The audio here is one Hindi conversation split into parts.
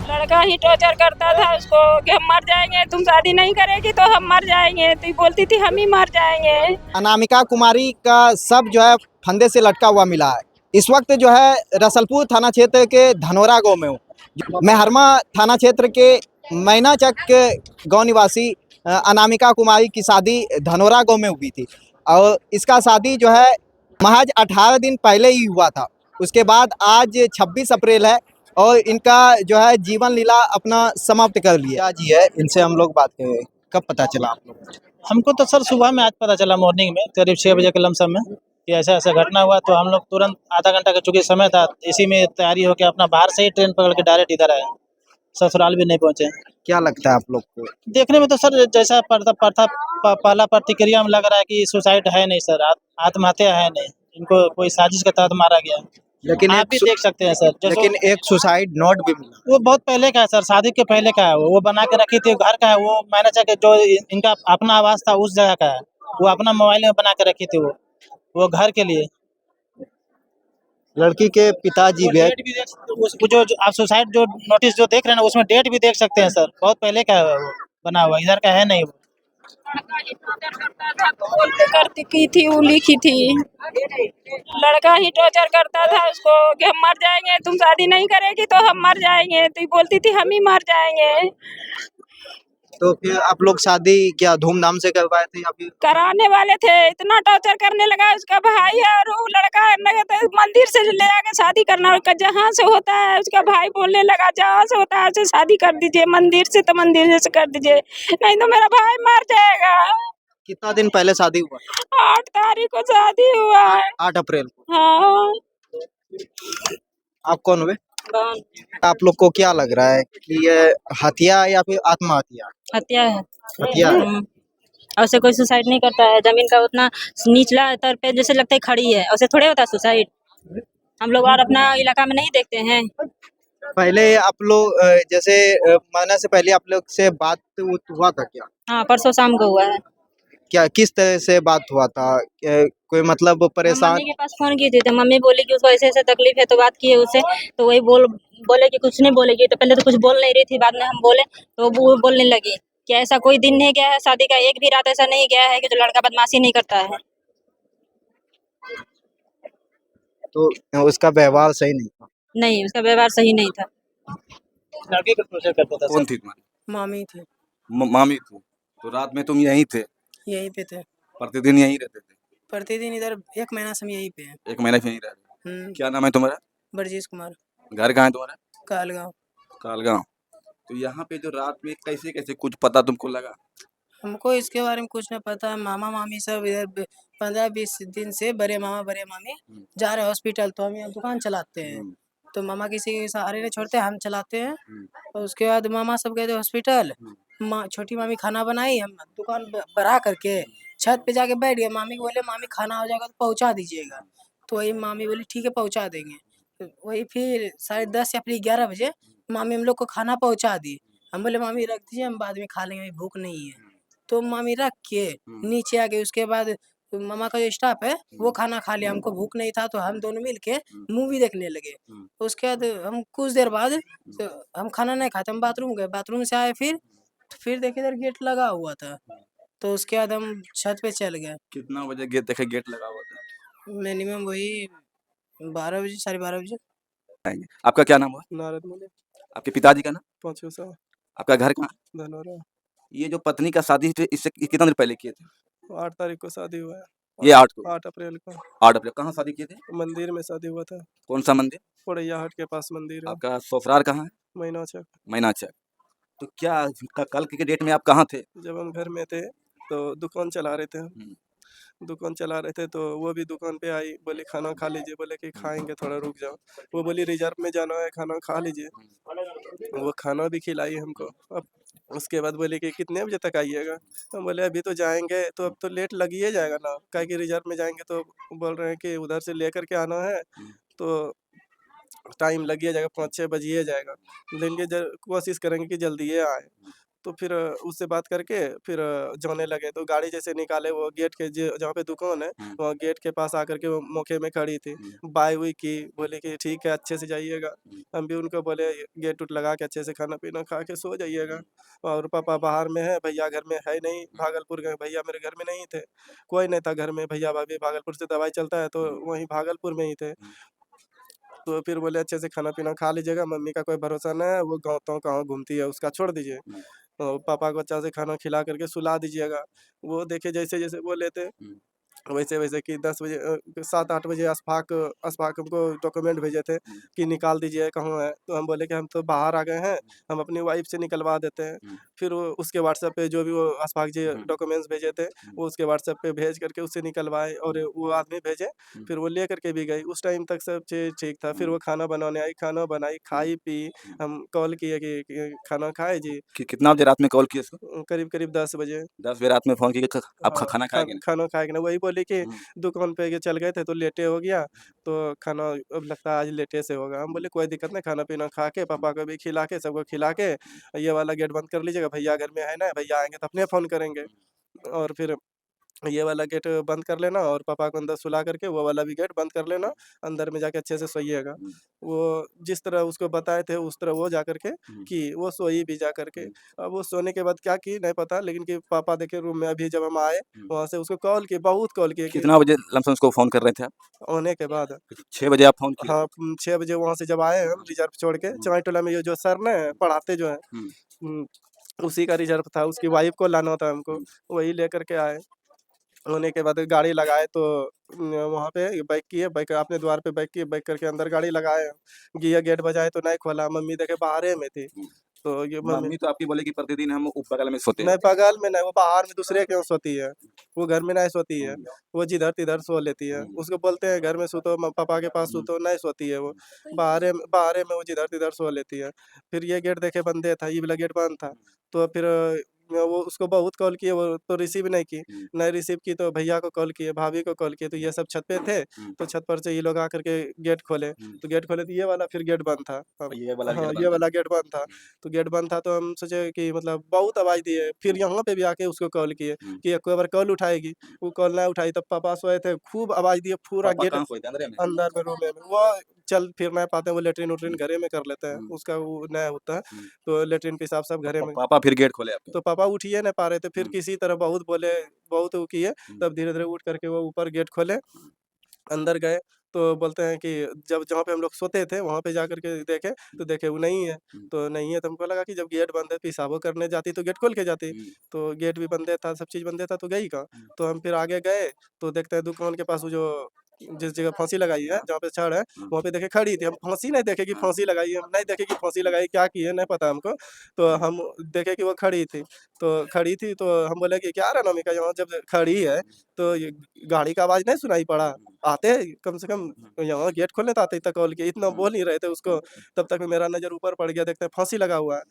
लड़का ही टॉर्चर करता था उसको कि हम मर जाएंगे, तुम शादी नहीं करेगी तो हम मर जाएंगे, तो ये बोलती थी हम ही मर जाएंगे। अनामिका कुमारी का शव जो है फंदे से लटका हुआ मिला है। इस वक्त जो है रसलपुर थाना क्षेत्र के धनोरा गांव में हूँ। मैं हरमा थाना क्षेत्र के मैनाचक गांव निवासी अनामिका कुमारी की शादी धनोरा गांव में हुई थी और इसका शादी जो है महज 18 दिन पहले ही हुआ था। उसके बाद आज 26 अप्रैल है और इनका जो है जीवन लीला अपना समाप्त कर लिया जी है। इनसे हम लोग बात करें, कब पता चला आप लोग? हमको तो सर सुबह में आज पता चला, मॉर्निंग में करीब 6 बजे के लमसम में कि ऐसा ऐसा घटना हुआ। तो हम लोग तुरंत आधा घंटा का चूंकि समय था, इसी में तैयारी हो के अपना बाहर से ही ट्रेन पकड़ के डायरेक्ट इधर आए, ससुराल भी नहीं पहुंचे। क्या लगता है आप लोग को? देखने में तो सर जैसा पहला प्रतिक्रिया में लग रहा है कि सुसाइड है नहीं सर, आत्महत्या है नहीं, इनको कोई साजिश के तहत मारा गया। लेकिन आप भी देख सकते हैं सर, लेकिन एक सुसाइड नोट भी मिला। वो बहुत पहले का है सर, शादी के पहले का है। वो बना के रखी थी, घर का है वो। मैंने चाह जो इनका अपना आवास था उस जगह का है, वो अपना मोबाइल में बना के रखी थी वो घर के लिए। लड़की के पिताजी भी डेट भी जो आप सुसाइड जो नोटिस जो देख रहे हैं ना, उसमें डेट भी देख सकते हैं सर, बहुत पहले का है वो बना हुआ, इधर का है नहीं वो। करती की थी वो लिखी थी, लड़का ही टॉर्चर करता था उसको कि हम मर जाएंगे, तुम शादी नहीं करेगी तो हम मर जाएंगे, तो ये बोलती थी हम ही मर जाएंगे। तो फिर आप लोग शादी क्या धूमधाम से करवाए थे या फिर? कराने वाले थे, इतना टॉर्चर करने लगा उसका भाई और वो लड़का मंदिर से ले आके शादी करना, जहाँ से होता है उसका भाई बोलने लगा जहाँ से होता है उसे शादी कर दीजिए, मंदिर से तो मंदिर से कर दीजिए, नहीं तो मेरा भाई मर जाएगा। कितना दिन पहले शादी हुआ? 8 तारीख को शादी हुआ है। 8 अप्रैल को। हाँ। आप कौन हुए? आप लोग को क्या लग रहा है कि ये हत्या या फिर आत्महत्या? हत्या है। हत्या है। और उसे कोई सुसाइड नहीं करता है, जमीन का उतना निचला स्तर पे जैसे लगता है खड़ी है, उसे थोड़े होता है सुसाइड। हम लोग और अपना इलाका में नहीं देखते हैं। पहले आप लोग जैसे मरने से पहले आप लोग से बात हुआ था क्या? हाँ, परसों शाम को हुआ है। क्या किस तरह से बात हुआ था? कोई मतलब हम परेशान? मम्मी के पास फोन की थी तो मम्मी बोली कि उसको ऐसे ऐसे तकलीफ है, तो बात की है उससे, तो वही बोले कि कुछ नहीं बोलेगी। तो पहले तो कुछ बोल नहीं रही थी, बाद में हम बोले तो वो बोलने लगी कि ऐसा कोई दिन नहीं गया है शादी का, एक भी रात ऐसा नहीं गया है कि जो लड़का बदमाशी नहीं करता है। तो उसका व्यवहार सही नहीं था? नहीं, उसका व्यवहार सही नहीं था। लड़के को टॉर्चर करता था कौन सर। थी तुम्हारी? मामी थी। मामी थी। तो रात में तुम यहीं थे? यहीं पे थे, प्रतिदिन यहीं रहते थे? प्रतिदिन इधर 1 महीना से हम यहीं पे हैं। 1 महीने से यहीं रह रहे? हम्म, क्या नाम है तुम्हारा? बरजीश कुमार, घर कहाँ है तुम्हारा? कालगांव। कालगांव। तो यहाँ पे जो रात में कैसे कैसे कुछ पता तुमको लगा? हमको इसके बारे में कुछ नहीं पता है। मामा मामी सब इधर 15-20 दिन से बड़े मामा बड़े मामी जा रहे हॉस्पिटल, तो हम यहाँ दुकान चलाते हैं। तो मामा किसी के सहारे नहीं छोड़ते, हम चलाते हैं। और उसके बाद मामा सब गए थे हॉस्पिटल, छोटी मामी खाना बनाई, हम दुकान बढ़ा करके छत पे जाके बैठ गए। मामी को बोले मामी खाना हो जाएगा तो पहुँचा दीजिएगा, तो वही मामी बोली ठीक है पहुँचा देंगे। तो वही फिर 10:30 या फिर 11 बजे मामी हम लोग को खाना पहुँचा दी। हम बोले मामी रख दीजिए, हम बाद में खा लेंगे, अभी भूख नहीं है। तो मामी रख के नीचे आ गए। उसके बाद मामा का जो स्टाफ है वो खाना खा लिया, हमको भूख नहीं था तो हम दोनों मिल के मूवी देखने लगे। उसके बाद हम कुछ देर बाद तो हम खाना नहीं खाते, हम बाथरूम गए, बाथरूम से आए फिर देखे इधर गेट लगा हुआ था। तो उसके बाद हम छत पे चल गए। कितना बजे गेट देखे गेट लगा हुआ था? मिनिमम वही 12 बजे 12:30 बजे। आएंगे। आपका क्या नाम हुआ? नारद मुनि आपके पिताजी का नाम? पाँचों सा आपका घर कहाँ? धनोरा। ये जो पत्नी का शादी थे इससे कितना दिन पहले किए थे? 8 तारीख को शादी हुआ है। ये 8 को? 8 अप्रैल को 8 अप्रैल। कहाँ शादी किए थे? मंदिर में शादी हुआ था, कौन सा मंदिर? पोड़ैया हाट के पास मंदिर है, आपका ससुराल कहाँ है? मैनाचक। मैनाचक। तो क्या कल के डेट में आप कहाँ थे? जब हम घर में थे तो दुकान चला रहे थे, दुकान चला रहे थे तो वो भी दुकान पे आई, बोली खाना खा लीजिए, बोले कि खाएंगे थोड़ा रुक जाओ। वो बोली रिजर्व में जाना है, खाना खा लीजिए। वो खाना भी खिलाई हमको। अब उसके बाद बोले कि कितने बजे तक आइएगा, हम बोले अभी तो जाएंगे तो अब तो लेट लग ही जाएगा ना, काहे कि रिजर्व में जाएंगे तो बोल रहे हैं कि उधर से लेकर के आना है तो टाइम लग ही जाएगा, 5-6 बज ही जाएगा, लेकिन कोशिश करेंगे कि जल्दी ये आए। तो फिर उससे बात करके फिर जाने लगे। तो गाड़ी जैसे निकाले वो गेट के जहाँ पे दुकान है वहाँ गेट के पास आकर के वो मौके में खड़ी थी। बाय हुई की बोले कि ठीक है अच्छे से जाइएगा। हम भी उनको बोले गेट उट लगा के अच्छे से खाना पीना खा के सो जाइएगा। और पापा बाहर में है, भैया घर में है नहीं, भागलपुर गए। भैया मेरे घर में नहीं थे, कोई नहीं था घर में। भैया भाभी भागलपुर से दवाई चलता है तो वहीं भागलपुर में ही थे। तो फिर बोले अच्छे से खाना पीना खा लीजिएगा, मम्मी का कोई भरोसा नहीं है, वो गाँव तो कहाँ घूमती है, उसका छोड़ दीजिए। पापा को अच्छा से खाना खिला करके सुला दीजिएगा। वो देखिए जैसे जैसे बोले थे वैसे वैसे कि 10 बजे 7-8 बजे अशफाक अशफाक हमको डॉक्यूमेंट भेजे थे कि निकाल दीजिए कहाँ है। तो हम बोले कि हम तो बाहर आ गए हैं, हम अपनी वाइफ से निकलवा देते हैं। फिर वो उसके व्हाट्सएप पे जो भी वो अशफाक जी डॉक्यूमेंट्स भेजे थे वो उसके व्हाट्सएप पे भेज करके उससे निकलवाए और वो आदमी भेजे। फिर वो ले करके भी गई। उस टाइम तक सब चीज़ ठीक था। फिर वो खाना बनाने आई, खाना बनाई, खाई पी। हम कॉल किए कि खाना खाए जी। कितना बजे रात में कॉल किया इसको? करीब 10 बजे। 10 बजे रात में फ़ोन किया कि आप हाँ, खाना खाएँगे ना? खाना खाएँगे ना। वही बोली कि दुकान पे के चल गए थे तो लेटे हो गया, तो खाना अब लगता है आज लेटे से होगा। हम बोले कोई दिक्कत नहीं, खाना पीना खा के पापा को भी खिला के सबको खिला के ये वाला गेट बंद कर लीजिएगा। भैया घर में है ना, भैया आएँगे तो अपने फ़ोन करेंगे। और फिर ये वाला गेट बंद कर लेना और पापा को अंदर सुला करके वो वाला भी गेट बंद कर लेना। अंदर में जाके अच्छे से सोइएगा। वो जिस तरह उसको बताए थे उस तरह वो जा कर के की, वो सोई भी जा कर के। अब वो सोने के बाद क्या की नहीं पता, लेकिन कि पापा देखे रूम में अभी जब हम आए वहाँ से उसको कॉल किए, बहुत कॉल किए कि कितना बजे लमसम उसको फ़ोन कर रहे थे आप? होने के बाद 6 बजे आप फ़ोन किए? हाँ, 6 बजे वहाँ से जब आए हम रिज़र्व छोड़ के चाय-टोला में ये जो सर ना पढ़ाते जो हैं हुँ, उसी का रिज़र्व था, उसकी वाइफ़ को लाना था हमको, वही लेकर के आए। होने के बाद गाड़ी लगाए तो वहाँ पे बैक किए, बैक अपने द्वार पे बैक किए, बैक करके अंदर गाड़ी लगाए। गिया गेट बजाए तो नहीं खोला, मम्मी देखे बाहरे में थी। तो ये मम्मी मम्मी तो आपकी बोले कि प्रतिदिन हम बगल में सोते हैं। नहीं बगल में नहीं, वो बाहर में दूसरे के यहाँ सोती है। वो घर में नहीं सोती है, वो जिधर-तिधर सो लेती है। उसको बोलते हैं घर में सूतो पापा के पास सूतो, नहीं सोती है वो। बाहरे में वो जिधर-तिधर सो लेती है। फिर ये गेट देखे बंदे था, ये वाला गेट बंद था। तो फिर वो उसको बहुत कॉल किए, वो तो रिसीव नहीं की। नहीं रिसीव की तो भैया को कॉल किए, भाभी को कॉल किए, तो ये सब छत पे थे। तो छत पर से ये लोग आकर के गेट खोले, तो गेट खोले तो ये वाला फिर गेट बंद था। ये वाला हाँ, गेट ये बंद वाला गेट बंद था। तो गेट बंद था तो हम सोचे कि मतलब बहुत आवाज़ दिए। फिर यहाँ पे भी आके उसको कॉल किए कि एक बार कॉल उठाएगी, वो कॉल नहीं उठाई। तब पापा सोए थे, खूब आवाज़ दिए, पूरा पापा गेट कहाँ सोए थे? अंदर में? अंदर में रूम में। वो चल फिर नहीं पाते, वो लैट्रिन-उट्रिन घरे में कर लेते हैं, उसका वो नहीं होता है। तो लैट्रिन पेशाब सब घरे में। पापा फिर गेट खोले आपके? तो पापा उठ ही नहीं पा रहे थे, फिर किसी तरह बहुत बोले, बहुत वो किए, तब धीरे-धीरे उठ करके वो ऊपर गेट खोले, अंदर गए। तो बोलते हैं कि जब जहाँ पे हम लोग सोते थे वहाँ पे जाकर के देखे, तो देखे वो नहीं है। तो नहीं है तो हमको लगा कि जब गेट बंद है, पेशाबो करने जाती तो गेट खोल के जाती। तो गेट भी बंदे था, सब चीज़ बंदे था, तो गई कहाँ? तो हम फिर आगे गए तो देखते हैं दुकान के पास वो जो जिस जगह फांसी लगाई है, जहाँ पे छड़ है, वहाँ पे देखे खड़ी थी। हम फांसी नहीं देखे कि फांसी लगाई है, हम नहीं देखे कि फांसी लगाई, क्या की है नहीं पता हमको। तो हम देखे कि वो खड़ी थी। तो खड़ी थी तो हम बोले कि क्या रहा नमिका, यहाँ जब खड़ी है तो ये गाड़ी का आवाज़ नहीं सुनाई पड़ा? आते कम से कम यहाँ गेट खोलने तो आते, इतना कॉल किए, इतना बोल नहीं रहे थे उसको। तब तक मेरा नज़र ऊपर पड़ गया, देखते हैं फांसी लगा हुआ है।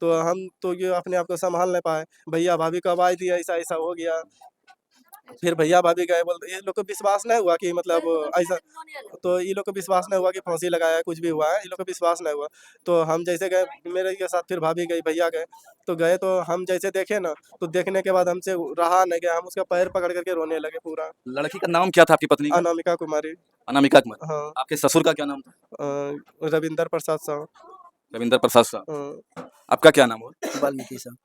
तो हम तो ये अपने आप को सँभाल नहीं पाए। भैया भाभी को आवाज़ दिया, ऐसा-ऐसा हो गया। फिर भैया भाभी गए, बोलते ये लोग को विश्वास नहीं हुआ कि मतलब ऐसा। तो ये लोग को विश्वास नहीं हुआ कि फांसी लगाया है, कुछ भी हुआ है, ये लोग को विश्वास नहीं हुआ। तो हम जैसे गए, मेरे के साथ फिर भाभी गई, भैया गए। तो गए तो हम जैसे देखे ना, तो देखने के बाद हमसे रहा नहीं गया, हम उसका पैर पकड़ करके रोने लगे पूरा। लड़की का नाम क्या था आपकी पत्नी का? अनामिका कुमारी। अनामिका कुमारी। हाँ। आपके ससुर का क्या नाम था? रविंदर प्रसाद साहू। रविंदर प्रसाद साहब। हाँ, आपका क्या नाम हुआ? वाल्मीकि साहब,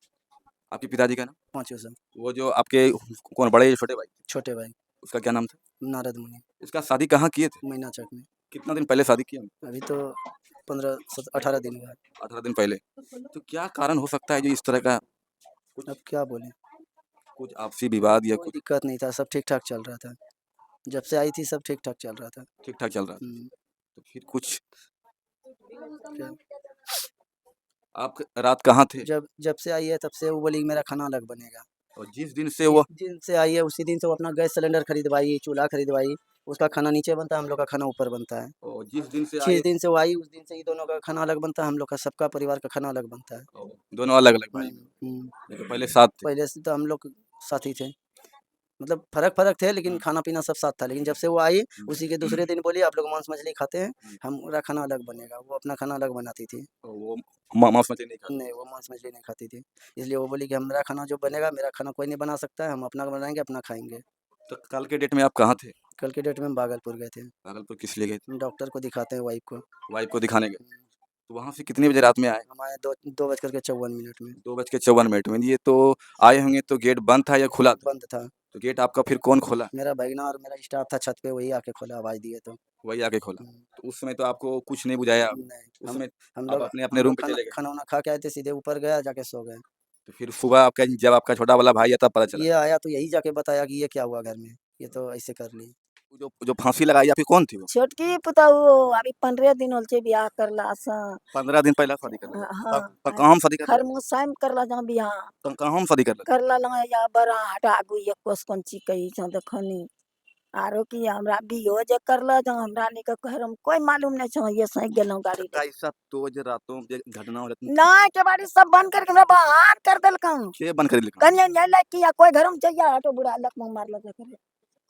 आपके पिताजी का नाम? पाँचों साहब, वो जो आपके कौन बड़े या छोटे भाई? छोटे भाई, उसका क्या नाम था? नारद मुनि, इसका शादी कहाँ किए थे? मैना चक में। कितना दिन पहले शादी किया? अभी तो 18 दिन हुआ है। 18 दिन पहले। तो क्या कारण हो सकता है जो इस तरह का अब क्या बोलें, कुछ आपसी विवाद या कोई कुछ दिक्कत नहीं था, सब ठीक-ठाक चल रहा था। जब से आई थी सब ठीक-ठाक चल रहा था। ठीक-ठाक चल रहा था? हुँ, तो फिर कुछ क्या आप रात कहाँ थे? जब जब से आई है तब से वो बोली मेरा खाना अलग बनेगा। और जिस दिन से वो जिस दिन से आई है उसी दिन से वो अपना गैस सिलेंडर खरीदवाई, चूल्हा खरीदवाई, उसका खाना नीचे बनता है, हम लोग का खाना ऊपर बनता है। और जिस दिन से जिस आए दिन से वो आई उस दिन से ये दोनों का खाना अलग बनता है, हम लोग का सबका परिवार का खाना अलग बनता है। दोनों अलग-अलग भाई। हुँ, नहीं तो पहले साथ थे। पहले से तो हम लोग साथ ही थे। मतलब फर्क थे, लेकिन खाना पीना सब साथ था। लेकिन जब से वो आई, उसी के दूसरे दिन बोली आप लोग मांस मछली खाते हैं, हमारा खाना अलग बनेगा। वो अपना खाना अलग बनाती थी। तो वो मांस मछली नहीं खाते? नहीं, वो मांस मछली नहीं खाती थी। इसलिए वो बोली कि मेरा खाना जो बनेगा, मेरा खाना कोई नहीं बना सकता है, हम अपना बनाएंगे, अपना खाएंगे। तो कल के डेट में आप कहाँ थे? कल के डेट में हम भागलपुर गए थे, भागलपुर किस लिए गए थे? डॉक्टर को दिखाते हैं, वाइफ को। वाइफ को दिखाने गए। तो वहाँ से कितने बजे रात में आए? हम आए 2:54 में। 2:54 में। ये तो आए होंगे तो गेट बंद था या खुला था? बंद था। तो गेट आपका फिर कौन खोला? मेरा भगना और मेरा स्टाफ था छत पे, वही आके खोला, आवाज दिए तो। वही आके खोला। हम्म, तो उस समय तो आपको कुछ नहीं बुझाया? नहीं, उस हम समय हम आप लोग अपने रूम पे चले गए? खाना वाना खा के आए थे, सीधे ऊपर गया, जाके सो गए। तो फिर सुबह आपका जब आपका छोटा वाला भाई आया तब पता चला? ये आया तो यही जाके बताया कि ये क्या हुआ घर में, ये तो ऐसे कर ली। जो जो फांसी लगाई आपकी कौन थी वो? छोटकी पुतहु अभी 15 दिन होल छे बियाह करला सा। 15 दिन पहले शादी कर लगा? हाँ, कहाँ हम शादी कर लगा? खरमोसाइम करला जहाँ बियाह कहाँ हम शादी कर लगा? करला लगा या बड़ा हटागु ये कोस कंची कही छ देखनी। आरो की हमरा बियो जे करला जहाँ हमरा ने के घरम कोई मालूम नहीं छ, ये सही गेलौ गाड़ी ले। कैसा तो जे रातों में जे घटना हो जाती ना के बाड़ी सब बंद करके हमरा बाहर कर देलकौ। के बंद कर दिलक? कन्या नहीं लाइक किया कोई घरम चाहिए हटो बुढ़ा लकमा मार लगे करे।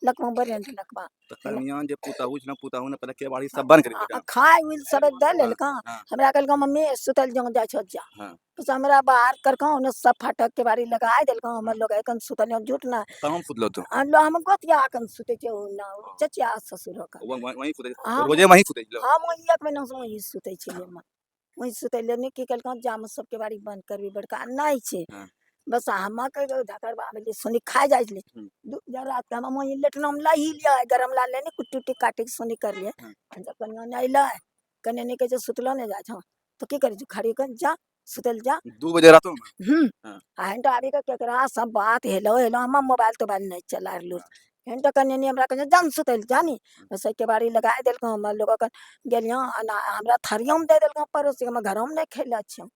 लकमा बरेंट लकवा तो कन्या जे पुताहु ने पहले के बाड़ी सब बंद कर दिलक? खाए उल सब दे लेलका। हाँ। हमरा कहलका मम्मी सुतल जंग जाय छ जा। हाँ। तो हमरा बाहर करका ने सब फाटक के बाड़ी लगाए देलका। हमर लोग एकन सुतल झूठ ना कहाँ सुतलो तो? अल्लाह हम गोतिया कन सुते छ ना चचिया ससुर का। वहीं सुते? हाँ, रोजे वहीं सुते लो? हम एक महीना से वहीं सुते छिए म। वहीं सुते लेने की कहलका जाम सब के बाड़ी बंद करबी बड़का नहीं छे। हाँ। बस हम के धकर बाबे सोनी खा जाय ले। रात के हम वहीं लेटना में ला ही लिया गरम ला लेने कुट्टी कुट्टी काटे के सोनी कर लिए। जब कन्या नहीं ला कन्या ने के जो सुतलो ने जा छ तो की करे खड़ी कर जा सुतल जा। 2 बजे रातों में? हाँ। हन तो आबी के केकरा सब बात हेलो हेलो हम मोबाइल तो बाल नहीं चला रलु। हन तो कन्या ने हमरा कहे जान सुतल जानी बस के बाड़ी लगाए देलको। हम लोग का गेलियो हमरा थरिया में दे देलको परोसी हम घर में नहीं खेला छ।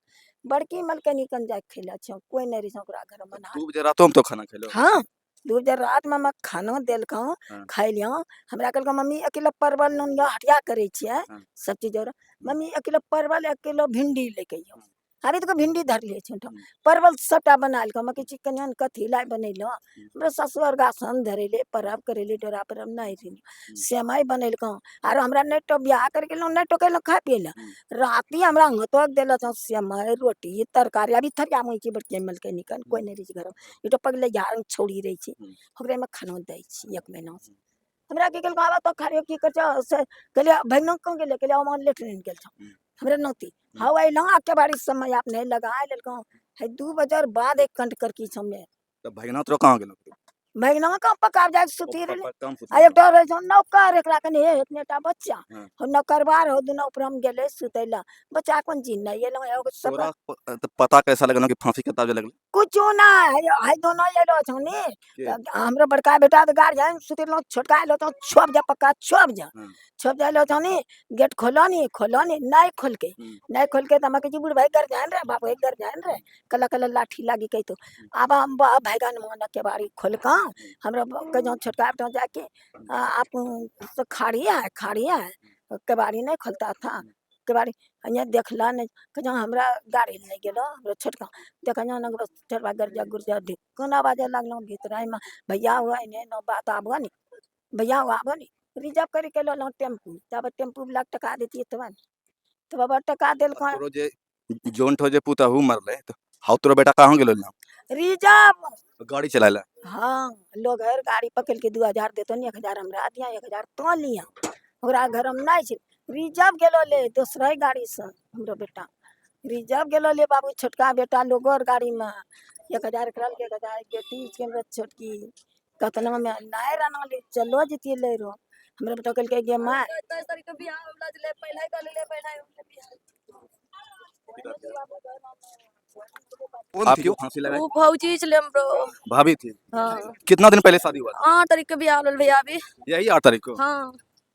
बड़की मलकनी कन जाके खेला छ कोई नहीं रही ओकरा घर में। 2 बजे रातों में तो खाना खेलो? हाँ 2 बजे रात में खाना देलको हाँ। खाइलियो। हमरा कहलको मम्मी 1 किलो परवल नूनिया हटिया करे छिए हाँ। सब चीज और मम्मी 1 किलो परवल 1 किलो भिंडी लेके आइयो। अभी तो भिंडी धर लिए छ परवल सबटा बनाल को मके चिकन कथी लाई बनैलो। हमरा ससुर गासन धरेले परब करेले डोरा परब नहीं थी सेमाई बनैल को। आरो हमरा नहीं तो बियाह कर गेलो नहीं तो केलो खा पिएला। राती हमरा अंगतो देला छ सेमाई रोटी तरकारी। अभी थरिया में की बड़के मल के निकन कोई नहीं रही घर ई तो पगले यार छोड़ी रही छी ओकरे में खाना दै छी 1 महीना से। हमरा के केल आवा तो खारियो की कर से कहले भैनो को गेले कहले हम लेटरिन गेल छ हमरा नती हाउ आई लंगा के बारी समय आपने लगाए लेलको है 2 बजे बाद 1 घंट कर की समय। तो भगना तो कहाँ गेलो? भैगना का पका जाए सुती रे काम सुते? आ एक तो रे जो नौकर एकरा कने इतनेटा बच्चा हाँ। हो नौकरबार हो दुनो ऊपर हम गेले सुतेला बच्चा कोन जीन नहीं ये लो सब तोरा तो पता कैसा लगलो कि फांसी के ताबे लगल? कुछो ना है दोनों ये लो छनी। हमरा बड़का बेटा तो गार्जियन सुतेलो छोटका लो तो छोप जा पक्का छोप जा छोप जा लो छनी गेट खोलो नहीं नहीं खोल के नहीं खोल के तमा के जी बुढ़ भाई घर जान रे बाप एक घर जान रे कला कला लाठी लागी कही तो अब हम भाईगान मन के बारी खोल का हमरा के जो छोटका बेटा जाके आप तो खाड़ी है के बारी नहीं खोलता था के बारी अने देखला नहीं कजा हमरा गाड़ी ले गेलो हमरा छोटका देखा ना बस चरवा गरजा गुरजा दे कोना बाजे लागलो भीतर में भैया हुआ ने न बात आबो नी भैया आबो नी रिजर्व करी के लो टेम्पू तब टेम्पू लाख टका देती तो बाबा टका देल को तोरो जे जोन ठो जे पुताहु मरले तो हाउ तोरो बेटा कहाँ गेलो ना? रिजर्व गाड़ी चलाला? हाँ लोग हर गाड़ी पकड़ के 2000 देतो नी 1000 हमरा दिया 1000 तो लिया ओकरा घर में नहीं छे। रिजर्व गेलो ले दूसरा गाड़ी से हमरो बेटा रिजर्व गेलो ले बाबू छोटका बेटा लोग और गाड़ी में 1000 करल के 1000 बेटी के छोटकी कतना में नहीं रहना ले चलो जतिए ले रो हमरा बेटा कल के गे मां 10 तारीख के बियाह होला ले पहले कर ले पहले कौन थी जो फांसी लगाई? वो भौजी छले हमरो भाभी थी? हाँ कितना दिन पहले शादी हुआ था? 8 तारीख के बियाह होल भैया अभी। यही 8 तारीख को? हाँ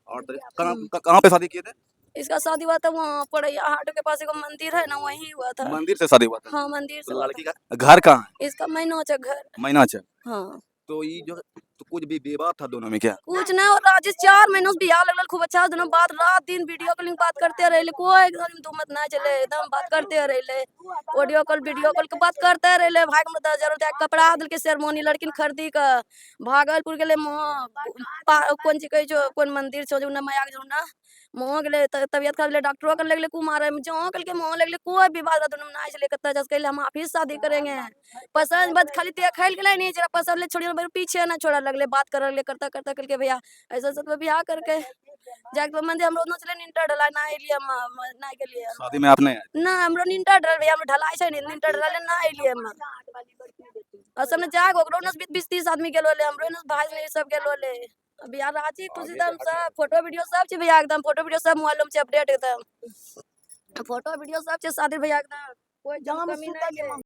8 तारीख कहाँ पे शादी किए थे? इसका शादी हुआ था वहाँ पड़ैया हाट के पास एगो मंदिर है ना वहीं हुआ था। मंदिर से शादी हुआ था? हाँ मंदिर से तो हुआ लड़की का घर कहाँ है? था। इसका मैनाचा घर। मैनाचा? हाँ तो ये जो तो कुछ भी विवाद था दोनों में क्या? कुछ नहीं और राजेश 4 महीनों से बियाह लगल खूब अच्छा से दोनों बात रात दिन वीडियो कॉलिंग बात करते रहे कोई एकदम दुमत ना चले एकदम बात करते रहे ऑडियो कॉल वीडियो कॉल के बात करते रहे भाग में 10,000 रुपया कपड़ा दिल के सेरेमोनी लड़किन खरीदी का भागलपुर के लिए कौन ची कही जो कौन मंदिर छो जो ना माया जो ना मोह के लिए तबियत खराब ले डॉक्टरों कर लगले कुमार है जो कल के मोह लगले कोई विवाद दोनों ना चले कत्ता जस कहले हम ऑफिस शादी करेंगे पसंद बस खाली ते खेल के नहीं जरा पसंद ले छोड़ी पीछे ना छोड़ा लगले बात कर लगले करता करता करके भैया ऐसा सब बियाह करके जाके मंदिर हमरो न चले निंटा ढला ना लिए ना के लिए शादी में आपने ना हमरो निंटा ढल भैया हम ढलाई छै निंटा ढला ना लिए हम असल में जाग ओकरो न 20-30 आदमी गेलो ले हमरो न भाई ले सब गेलो ले बियाह रांची खुशी दम सब फोटो वीडियो सब छै भैया एकदम फोटो वीडियो सब मोबाइल में छै अपडेट एकदम फोटो वीडियो सब छै शादी भैया एकदम कोई कमी नहीं है